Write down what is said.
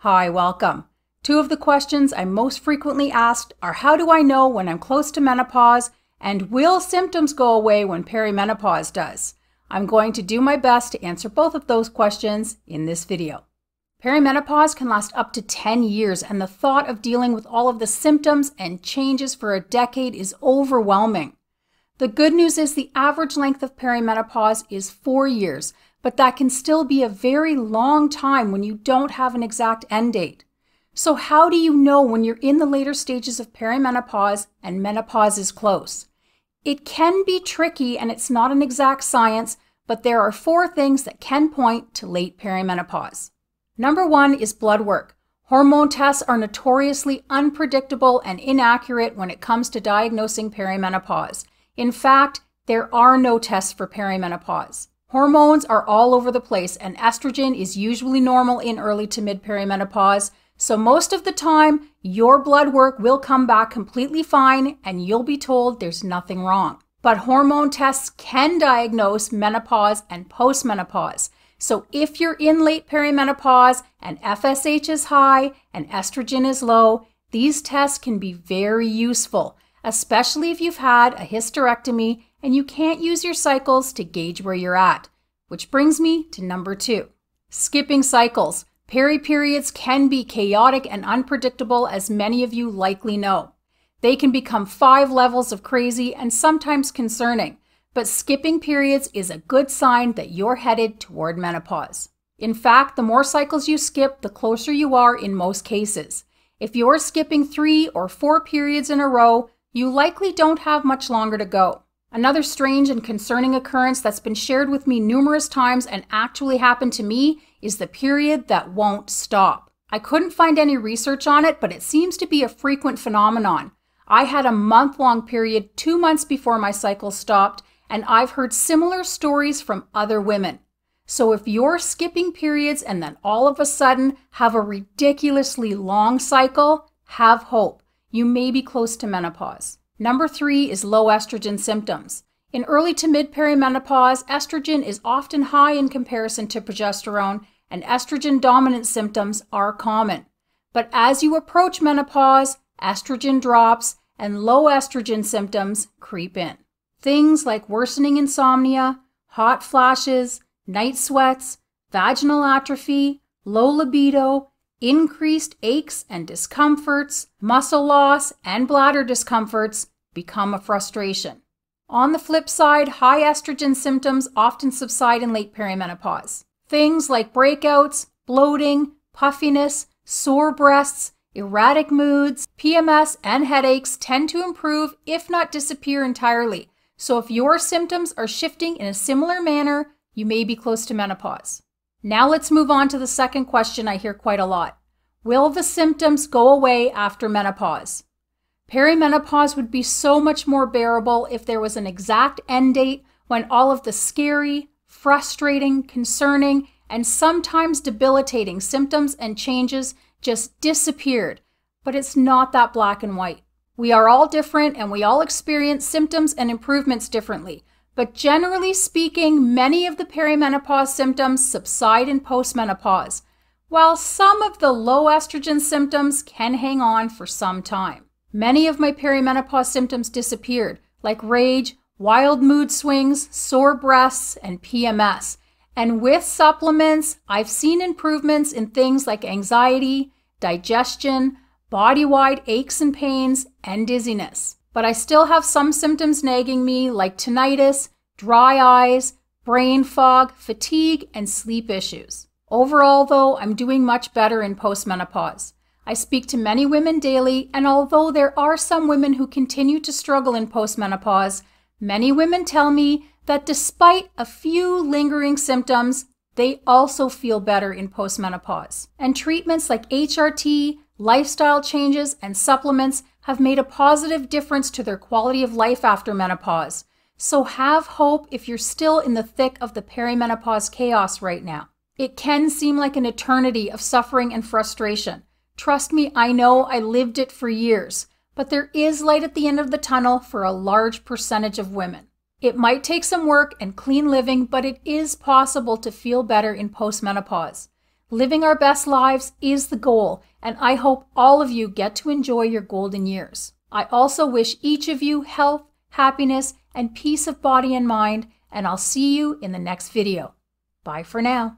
Hi, welcome. Two of the questions I'm most frequently asked are how do I know when I'm close to menopause and will symptoms go away when perimenopause does? I'm going to do my best to answer both of those questions in this video. Perimenopause can last up to 10 years and the thought of dealing with all of the symptoms and changes for a decade is overwhelming. The good news is the average length of perimenopause is 4 years, but that can still be a very long time when you don't have an exact end date. So how do you know when you're in the later stages of perimenopause and menopause is close? It can be tricky and it's not an exact science, but there are 4 things that can point to late perimenopause. Number 1 is blood work. Hormone tests are notoriously unpredictable and inaccurate when it comes to diagnosing perimenopause. In fact, there are no tests for perimenopause. Hormones are all over the place and estrogen is usually normal in early to mid perimenopause, so most of the time your blood work will come back completely fine and you'll be told there's nothing wrong. But hormone tests can diagnose menopause and postmenopause. So if you're in late perimenopause and FSH is high and estrogen is low, these tests can be very useful, especially if you've had a hysterectomy and you can't use your cycles to gauge where you're at. Which brings me to number 2. Skipping cycles. Periods can be chaotic and unpredictable, as many of you likely know. They can become 5 levels of crazy and sometimes concerning, but skipping periods is a good sign that you're headed toward menopause. In fact, the more cycles you skip, the closer you are in most cases. If you're skipping 3 or 4 periods in a row, you likely don't have much longer to go. Another strange and concerning occurrence that's been shared with me numerous times and actually happened to me is the period that won't stop. I couldn't find any research on it, but it seems to be a frequent phenomenon. I had a month-long period 2 months before my cycle stopped, and I've heard similar stories from other women. So if you're skipping periods and then all of a sudden have a ridiculously long cycle, have hope. You may be close to menopause. Number 3 is low estrogen symptoms. In early to mid perimenopause, estrogen is often high in comparison to progesterone, and estrogen dominant symptoms are common. But as you approach menopause, estrogen drops and low estrogen symptoms creep in. Things like worsening insomnia, hot flashes, night sweats, vaginal atrophy, low libido, increased aches and discomforts, muscle loss, and bladder discomforts become a frustration. On the flip side, high estrogen symptoms often subside in late perimenopause. Things like breakouts, bloating, puffiness, sore breasts, erratic moods, PMS, and headaches tend to improve, if not disappear entirely. So if your symptoms are shifting in a similar manner, you may be close to menopause. Now let's move on to the second question I hear quite a lot. Will the symptoms go away after menopause? Perimenopause would be so much more bearable if there was an exact end date when all of the scary, frustrating, concerning, and sometimes debilitating symptoms and changes just disappeared. But it's not that black and white. We are all different and we all experience symptoms and improvements differently. But generally speaking, many of the perimenopause symptoms subside in postmenopause, while some of the low estrogen symptoms can hang on for some time. Many of my perimenopause symptoms disappeared, like rage, wild mood swings, sore breasts, and PMS. And with supplements, I've seen improvements in things like anxiety, digestion, body-wide aches and pains, and dizziness. But I still have some symptoms nagging me like tinnitus, dry eyes, brain fog, fatigue, and sleep issues. Overall, though, I'm doing much better in postmenopause. I speak to many women daily, and although there are some women who continue to struggle in postmenopause, many women tell me that despite a few lingering symptoms, they also feel better in postmenopause. And treatments like HRT, lifestyle changes, and supplements have made a positive difference to their quality of life after menopause. So have hope if you're still in the thick of the perimenopause chaos right now. It can seem like an eternity of suffering and frustration. Trust me, I know I lived it for years, but there is light at the end of the tunnel for a large percentage of women. It might take some work and clean living, but it is possible to feel better in postmenopause. Living our best lives is the goal, and I hope all of you get to enjoy your golden years. I also wish each of you health, happiness, and peace of body and mind, and I'll see you in the next video. Bye for now.